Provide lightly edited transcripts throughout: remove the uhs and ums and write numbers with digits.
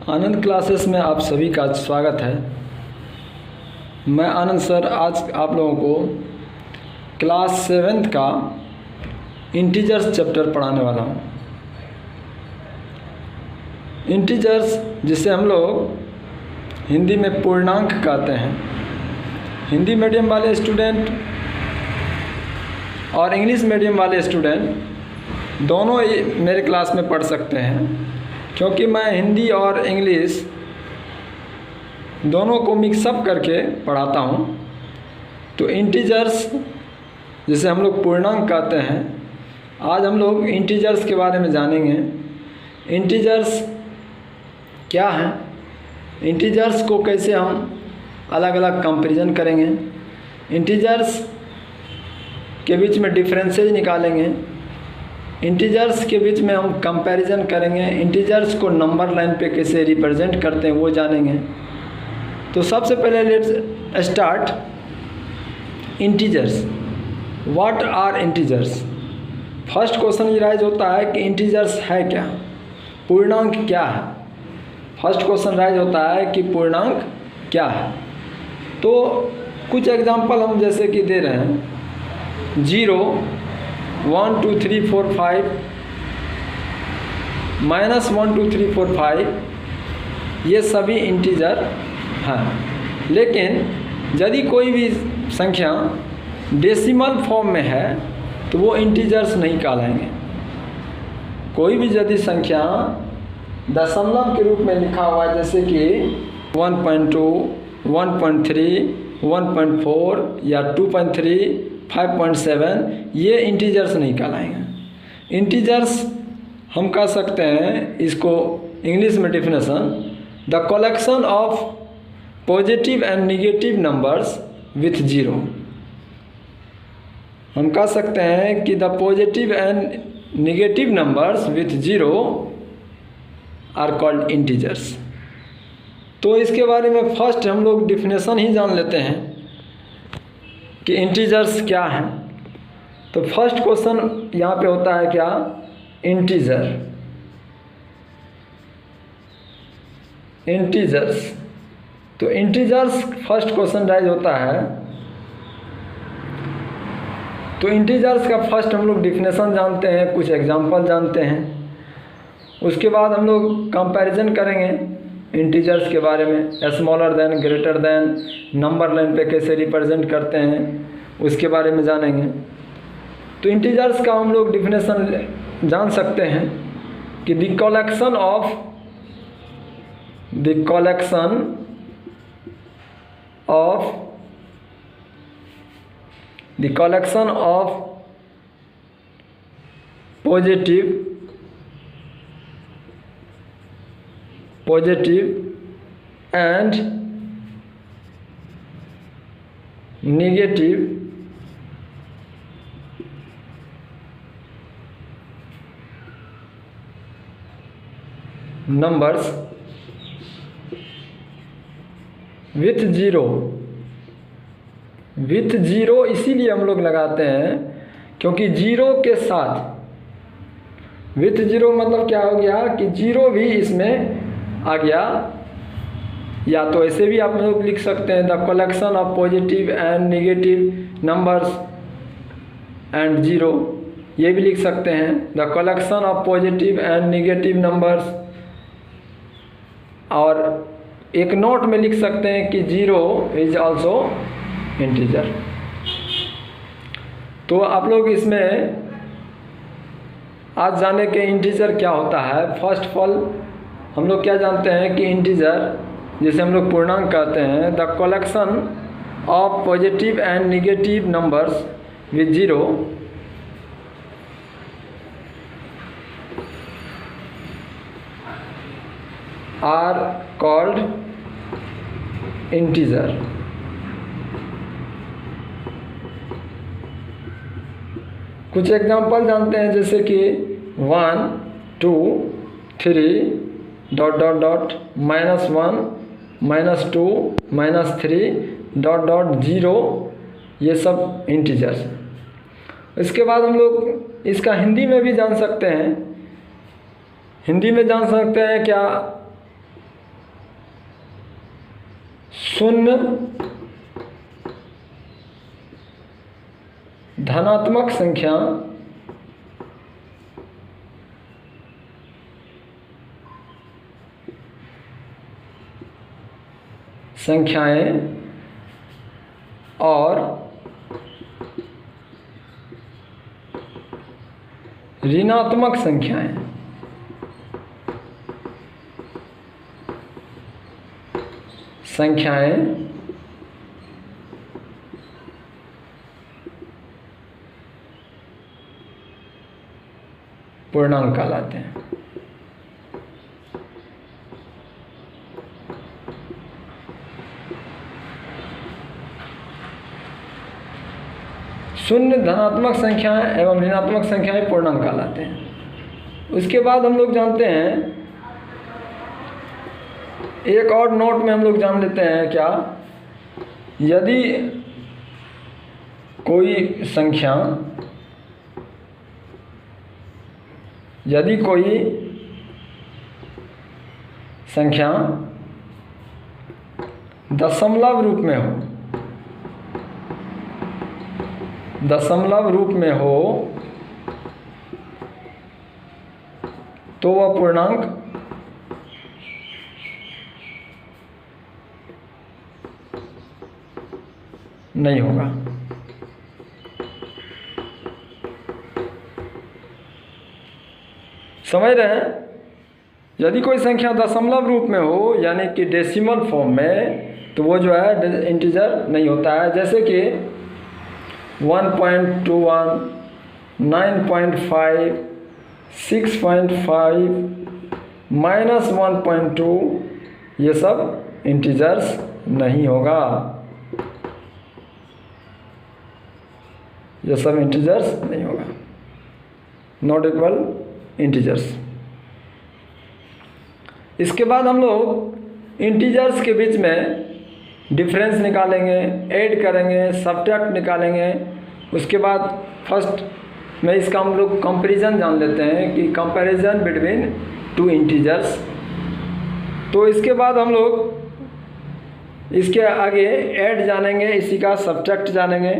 आनंद classes में आप सभी का स्वागत है। मैं आनंद सर आज आप लोगों को क्लास 7th का इंटीजर्स चैप्टर पढ़ाने वाला हूँ। इंटीजर्स जिसे हम लोग हिंदी में पूर्णांक कहते हैं। हिंदी मीडियम वाले स्टूडेंट और इंग्लिश मीडियम वाले स्टूडेंट दोनों ही मेरे क्लास में पढ़ सकते हैं, क्योंकि मैं हिंदी और इंग्लिश दोनों को मिक्सअप करके पढ़ाता हूँ। तो इंटीजर्स जिसे हम लोग पूर्णांक कहते हैं, आज हम लोग इंटीजर्स के बारे में जानेंगे। इंटीजर्स क्या हैं, इंटीजर्स को कैसे हम अलग अलग कंपैरिजन करेंगे, इंटीजर्स के बीच में डिफरेंसेस निकालेंगे, इंटीजर्स के बीच में हम कंपैरिजन करेंगे, इंटीजर्स को नंबर लाइन पे कैसे रिप्रेजेंट करते हैं वो जानेंगे। तो सबसे पहले let's start integers. What are integers? First question ये राइज होता है कि इंटीजर्स है क्या, पूर्णांक क्या है। फर्स्ट क्वेश्चन राइज होता है कि पूर्णांक क्या है। तो कुछ एग्जांपल हम जैसे कि दे रहे हैं, 0, 1 2 3 4 5 -1 2 3 4 5 ये सभी इंटीजर हैं। लेकिन यदि कोई भी संख्या डेसिमल फॉर्म में है तो वो इंटीजर्स नहीं कहलाएंगे। कोई भी यदि संख्या दशमलव के रूप में लिखा हुआ है, जैसे कि 1.2 1.3 1.4 या 2.3 5.7, ये इंटीजर्स नहीं कहलाएंगे। इंटीजर्स हम कह सकते हैं, इसको इंग्लिश में definition, the collection of positive and negative numbers with zero. हम कह सकते हैं कि the positive and negative numbers with zero are called integers. तो इसके बारे में फर्स्ट हम लोग डेफिनेशन ही जान लेते हैं कि इंटीजर्स क्या हैं। तो फर्स्ट क्वेश्चन यहाँ पे होता है क्या, इंटीजर। इंटीजर्स, तो इंटीजर्स फर्स्ट क्वेश्चन राइज होता है। तो इंटीजर्स का फर्स्ट हम लोग डेफिनेशन जानते हैं, कुछ एग्जांपल जानते हैं, उसके बाद हम लोग कंपैरिजन करेंगे इंटीजर्स के बारे में, smaller than, greater than, number line पे कैसे रिप्रेजेंट करते हैं उसके बारे में जानेंगे। तो इंटीजर्स का हम लोग डिफिनेशन जान सकते हैं कि the collection of positive and negative numbers with zero इसीलिए हम लोग लगाते हैं क्योंकि जीरो के साथ, विथ जीरो मतलब क्या हो गया कि जीरो भी इसमें आ गया। या तो ऐसे भी आप लोग लिख सकते हैं, the collection of positive and negative numbers and zero, ये भी लिख सकते हैं, the collection of positive and negative numbers. और एक नोट में लिख सकते हैं कि जीरो इज आल्सो इंटीजर। तो आप लोग इसमें आज जाने के इंटीजर क्या होता है। फर्स्ट ऑफ ऑल हम लोग क्या जानते हैं कि इंटीजर जिसे हम लोग पूर्णांक कहते हैं, the collection of positive and negative numbers with zero are called integer. कुछ एग्जांपल जानते हैं, जैसे कि 1 2 3 ... -1 -2 -3 0, ये सब इंटीजर्स। इसके बाद हम लोग इसका हिंदी में भी जान सकते हैं। हिंदी में जान सकते हैं क्या शून्य धनात्मक संख्याएं और ऋणात्मक संख्याएं पूर्णांक कहलाते हैं। शून्य धनात्मक संख्याएं एवं ऋणात्मक संख्याएं पूर्णांक कहलाते हैं। उसके बाद हम लोग जानते हैं, एक और नोट में हम लोग जान लेते हैं क्या, यदि कोई संख्या 0.0 रूप में हो, दशमलव रूप में हो तो वह पूर्णांक नहीं होगा। समझ रहे हैं? यदि कोई संख्या दशमलव रूप में हो यानी कि डेसिमल फॉर्म में, तो वो जो है इंटीजर नहीं होता है। जैसे कि 1.21, 9.5, 6.5, -1.2, ये सब इंटीजर्स नहीं होगा, ये सब इंटीजर्स नहीं होगा, नॉट इक्वल इंटीजर्स। इसके बाद हम लोग इंटीजर्स के बीच में डिफरेंस निकालेंगे, ऐड करेंगे, सब्ट्रैक्ट निकालेंगे। उसके बाद फर्स्ट में इसका हम लोग कंपैरिजन जान लेते हैं कि कंपैरिजन बिटवीन टू इंटीजर्स। तो इसके बाद हम लोग इसके आगे ऐड जानेंगे, इसी का सब्ट्रैक्ट जानेंगे,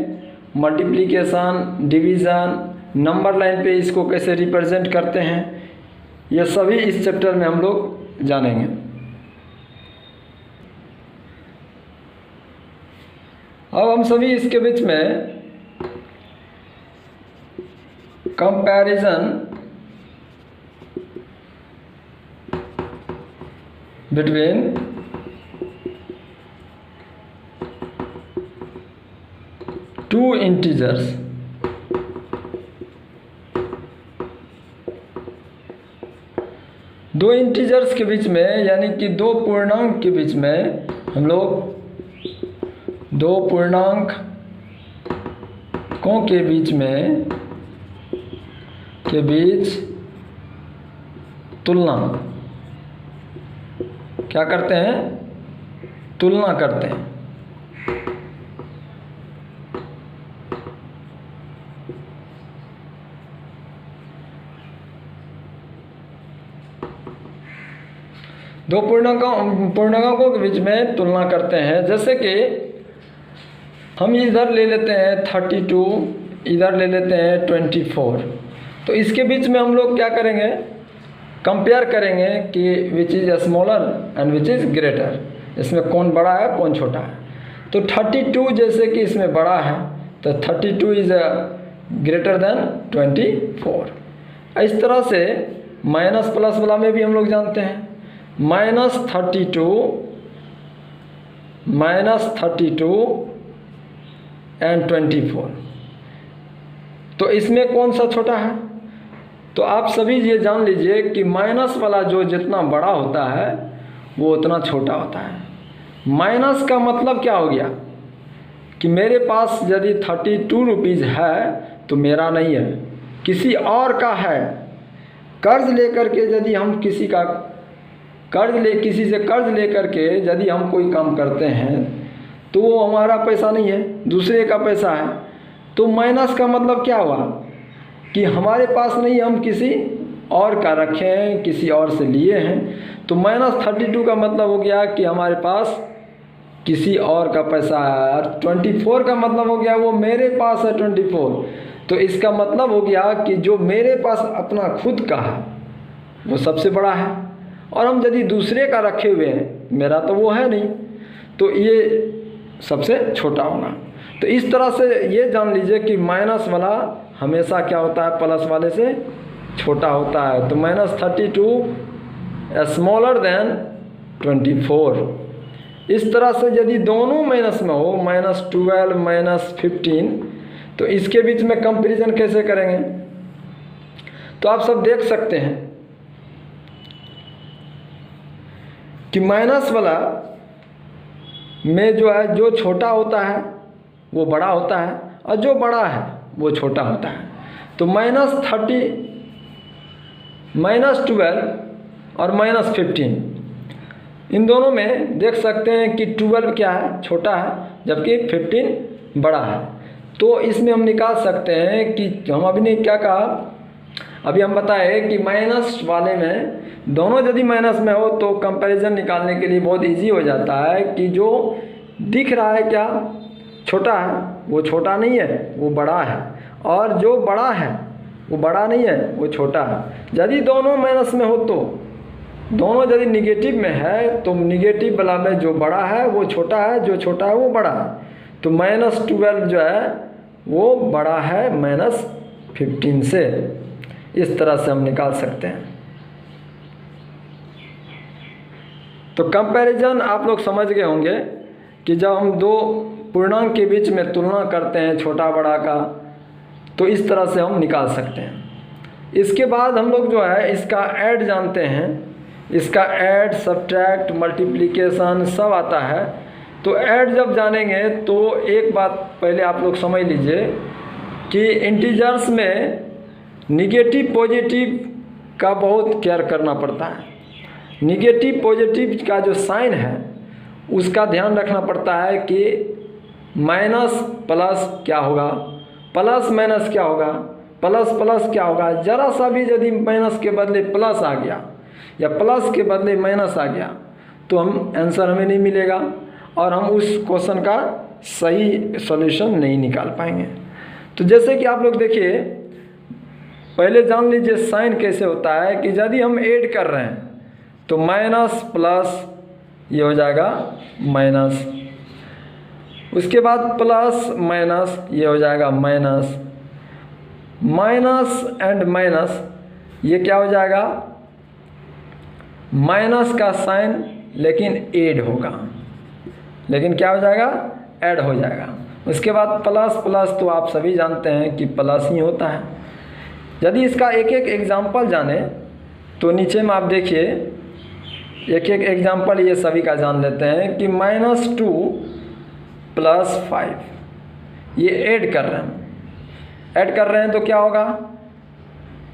मल्टीप्लिकेशन, डिवीज़न, नंबर लाइन पे इसको कैसे रिप्रेजेंट करते हैं, ये सभी इस चैप्टर में हम लोग जानेंगे। अब हम सभी इसके बीच में कंपैरिजन बिटवीन टू इंटीजर्स, दो इंटीजर्स के बीच में यानी कि दो पूर्णांक के बीच में हम लोग दो पूर्णांकों के बीच तुलना क्या करते हैं? तुलना करते हैं। दो पूर्णांकों के बीच में तुलना करते हैं। जैसे कि हम इधर ले लेते हैं 32, इधर ले लेते हैं 24। तो इसके बीच में हम लोग क्या करेंगे? कंपेयर करेंगे कि which is smaller and which is greater, इसमें कौन बड़ा है कौन छोटा है। तो 32 जैसे कि इसमें बड़ा है तो 32 इज़ ग्रेटर देन 24। इस तरह से माइनस प्लस वाला में भी हम लोग जानते हैं, -32 एंड 24। तो इसमें कौन सा छोटा है? तो आप सभी ये जान लीजिए कि माइनस वाला जो जितना बड़ा होता है वो उतना छोटा होता है। माइनस का मतलब क्या हो गया कि मेरे पास यदि 32 रुपीज़ है तो मेरा नहीं है, किसी और का है। कर्ज लेकर के यदि हम किसी से कर्ज लेकर के यदि हम कोई काम करते हैं तो वो हमारा पैसा नहीं है, दूसरे का पैसा है। तो माइनस का मतलब क्या हुआ कि हमारे पास नहीं, हम किसी और का रखे हैं, किसी और से लिए हैं। तो -32 का मतलब हो गया कि हमारे पास किसी और का पैसा है। 24 का मतलब हो गया वो मेरे पास है 24, तो इसका मतलब हो गया कि जो मेरे पास अपना खुद का है वो सबसे बड़ा है, और हम यदि दूसरे का रखे हुए हैं, मेरा तो वो है नहीं, तो ये सबसे छोटा होगा। तो इस तरह से ये जान लीजिए कि माइनस वाला हमेशा क्या होता है, प्लस वाले से छोटा होता है। तो -32 स्मॉलर देन 24। इस तरह से यदि दोनों माइनस में हो, -12 -15, तो इसके बीच में कंपैरिजन कैसे करेंगे? तो आप सब देख सकते हैं कि माइनस वाला में जो है, जो छोटा होता है वो बड़ा होता है, और जो बड़ा है वो छोटा होता है। तो -30 -12 और -15, इन दोनों में देख सकते हैं कि 12 क्या है, छोटा है, जबकि 15 बड़ा है। तो इसमें हम निकाल सकते हैं कि हम अभी ने क्या कहा, अभी हम बताए कि माइनस वाले में दोनों यदि माइनस में हो तो कंपैरिजन निकालने के लिए बहुत इजी हो जाता है कि जो दिख रहा है क्या छोटा है, वो छोटा नहीं है, वो बड़ा है, और जो बड़ा है वो बड़ा नहीं है, वो छोटा है। यदि दोनों माइनस में हो तो दोनों यदि निगेटिव में है तो निगेटिव वाला में जो बड़ा है वो छोटा है, जो छोटा है वो बड़ा है। तो -12 जो है वो बड़ा है -15 से। इस तरह से हम निकाल सकते हैं। तो कंपैरिजन आप लोग समझ गए होंगे कि जब हम दो पूर्णांक के बीच में तुलना करते हैं छोटा बड़ा का, तो इस तरह से हम निकाल सकते हैं। इसके बाद हम लोग जो है इसका ऐड जानते हैं, इसका ऐड, सब्ट्रैक्ट, मल्टीप्लिकेशन सब आता है। तो ऐड जब जानेंगे तो एक बात पहले आप लोग समझ लीजिए कि इंटीजर्स में निगेटिव पॉजिटिव का बहुत केयर करना पड़ता है। निगेटिव पॉजिटिव का जो साइन है उसका ध्यान रखना पड़ता है कि माइनस प्लस क्या होगा, प्लस माइनस क्या होगा, प्लस प्लस क्या होगा। ज़रा सा भी यदि माइनस के बदले प्लस आ गया या प्लस के बदले माइनस आ गया तो हम आंसर हमें नहीं मिलेगा और हम उस क्वेश्चन का सही सॉल्यूशन नहीं निकाल पाएंगे। तो जैसे कि आप लोग देखिए, पहले जान लीजिए साइन कैसे होता है कि यदि हम ऐड कर रहे हैं तो माइनस प्लस ये हो जाएगा माइनस, उसके बाद प्लस माइनस ये हो जाएगा माइनस, माइनस एंड माइनस ये क्या हो जाएगा, माइनस का साइन लेकिन ऐड होगा, लेकिन क्या हो जाएगा, ऐड हो जाएगा। उसके बाद प्लस प्लस तो आप सभी जानते हैं कि प्लस ही होता है। यदि इसका एक एक एग्जाम्पल जाने तो नीचे में आप देखिए एक एक एग्जाम्पल ये सभी का जान लेते हैं कि -2 + 5 ये ऐड कर रहे हैं, ऐड कर रहे हैं तो क्या होगा,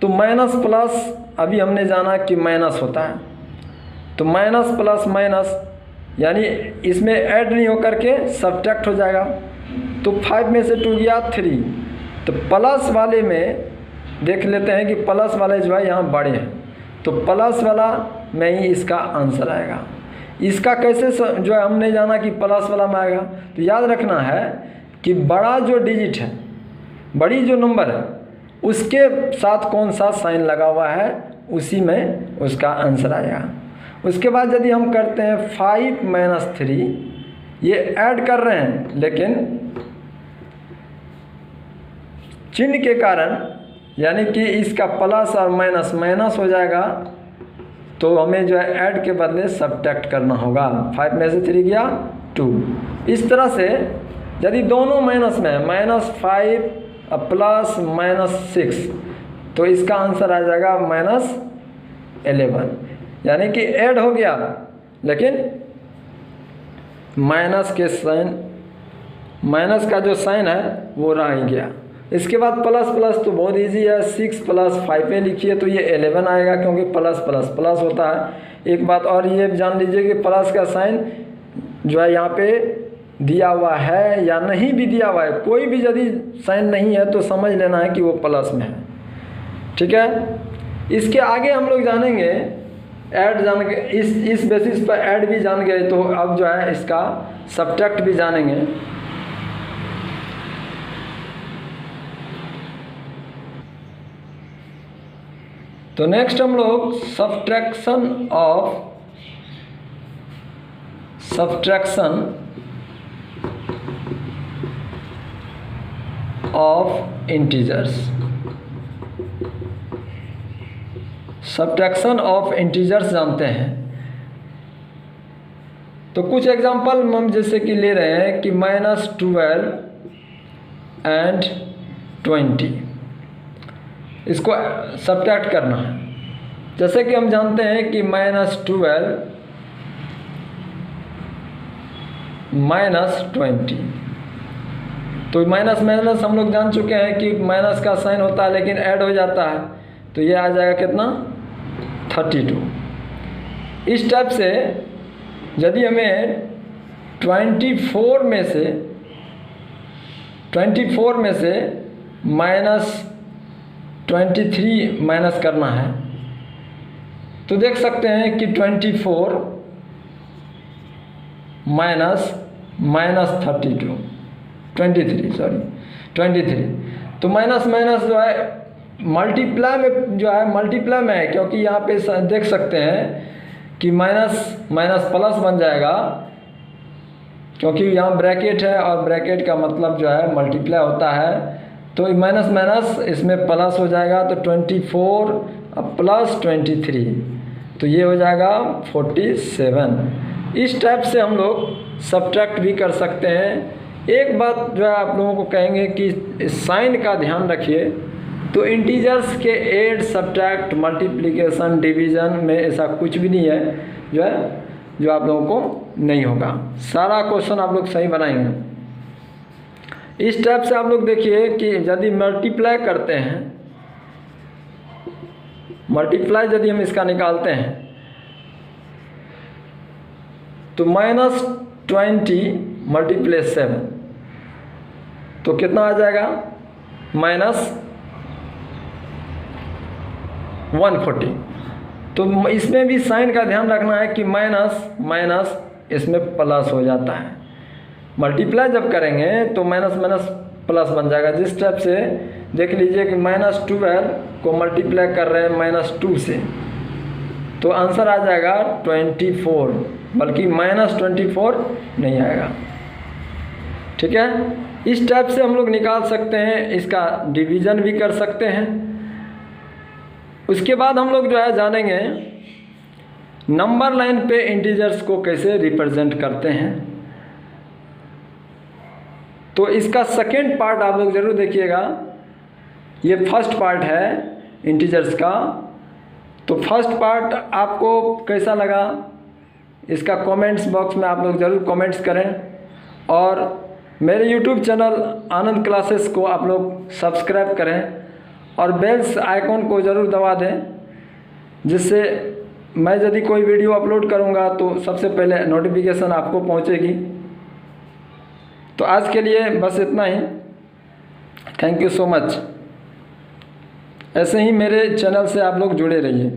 तो माइनस प्लस अभी हमने जाना कि माइनस होता है, तो माइनस प्लस माइनस यानी इसमें ऐड नहीं होकर के सब्ट्रैक्ट हो जाएगा। तो 5 में से 2 गया 3, तो प्लस वाले में देख लेते हैं कि प्लस वाले जो है यहाँ बड़े हैं, तो प्लस वाला में ही इसका आंसर आएगा। इसका कैसे जो है हमने जाना कि प्लस वाला में आएगा, तो याद रखना है कि बड़ा जो डिजिट है, बड़ी जो नंबर है उसके साथ कौन सा साइन लगा हुआ है उसी में उसका आंसर आएगा। उसके बाद यदि हम करते हैं 5 - 3 ये ऐड कर रहे हैं लेकिन चिन्ह के कारण यानी कि इसका प्लस और माइनस माइनस हो जाएगा, तो हमें जो है ऐड के बदले सब्ट्रैक्ट करना होगा। 5 में से 3 गया 2। इस तरह से यदि दोनों माइनस में -5 + -6 तो इसका आंसर आ जाएगा -11, यानी कि ऐड हो गया लेकिन माइनस के साइन, माइनस का जो साइन है वो रह ही गया। इसके बाद प्लस प्लस तो बहुत इजी है, 6 + 5 में लिखिए तो ये 11 आएगा क्योंकि प्लस प्लस प्लस होता है। एक बात और ये जान लीजिए कि प्लस का साइन जो है यहाँ पे दिया हुआ है या नहीं भी दिया हुआ है, कोई भी यदि साइन नहीं है तो समझ लेना है कि वो प्लस में है, ठीक है। इसके आगे हम लोग जानेंगे ऐड जान के इस बेसिस पर ऐड भी जान गए, तो अब जो है इसका सब्ट्रैक्ट भी जानेंगे। तो नेक्स्ट हम लोग subtraction of integers, subtraction of integers जानते हैं। तो कुछ एग्जांपल हम जैसे कि ले रहे हैं कि -12 एंड 20, इसको सब्ट्रैक्ट करना है। जैसे कि हम जानते हैं कि -12 -20, तो माइनस माइनस हम लोग जान चुके हैं कि माइनस का साइन होता है लेकिन ऐड हो जाता है, तो ये आ जाएगा कितना 32। इस टाइप से यदि हमें 24 में से -23 माइनस करना है, तो देख सकते हैं कि 24 माइनस -23 तो माइनस माइनस जो है मल्टीप्लाई में है, क्योंकि यहाँ पे देख सकते हैं कि माइनस माइनस प्लस बन जाएगा, क्योंकि यहाँ ब्रैकेट है और ब्रैकेट का मतलब जो है मल्टीप्लाई होता है, तो माइनस माइनस इसमें प्लस हो जाएगा, तो 24 प्लस 23, तो ये हो जाएगा 47। इस टाइप से हम लोग सब्ट्रैक्ट भी कर सकते हैं। एक बात जो है आप लोगों को कहेंगे कि साइन का ध्यान रखिए, तो इंटीजर्स के ऐड, सब्ट्रैक्ट, मल्टीप्लिकेशन, डिवीज़न में ऐसा कुछ भी नहीं है जो आप लोगों को नहीं होगा। सारा क्वेश्चन आप लोग सही बनाएंगे। इस टाइप से आप लोग देखिए कि यदि मल्टीप्लाई करते हैं, मल्टीप्लाई यदि हम इसका निकालते हैं तो -20 मल्टीप्लाई 7, तो कितना आ जाएगा -140। तो इसमें भी साइन का ध्यान रखना है कि माइनस माइनस इसमें प्लस हो जाता है। मल्टीप्लाई जब करेंगे तो माइनस माइनस प्लस बन जाएगा। जिस टाइप से देख लीजिए कि -12 को मल्टीप्लाई कर रहे हैं -2 से, तो आंसर आ जाएगा 24, बल्कि -24 नहीं आएगा। ठीक है, इस टाइप से हम लोग निकाल सकते हैं, इसका डिवीज़न भी कर सकते हैं। उसके बाद हम लोग जो है जानेंगे नंबर लाइन पे इंटीजर्स को कैसे रिप्रेजेंट करते हैं। तो इसका सेकेंड पार्ट आप लोग ज़रूर देखिएगा। ये फर्स्ट पार्ट है इंटीजर्स का, तो फर्स्ट पार्ट आपको कैसा लगा इसका कमेंट्स बॉक्स में आप लोग ज़रूर कमेंट्स करें, और मेरे यूट्यूब चैनल आनंद क्लासेस को आप लोग सब्सक्राइब करें और बेल्स आइकॉन को ज़रूर दबा दें, जिससे मैं यदि कोई वीडियो अपलोड करूंगा तो सबसे पहले नोटिफिकेशन आपको पहुंचेगी। तो आज के लिए बस इतना ही। Thank you so much. ऐसे ही मेरे चैनल से आप लोग जुड़े रहिए।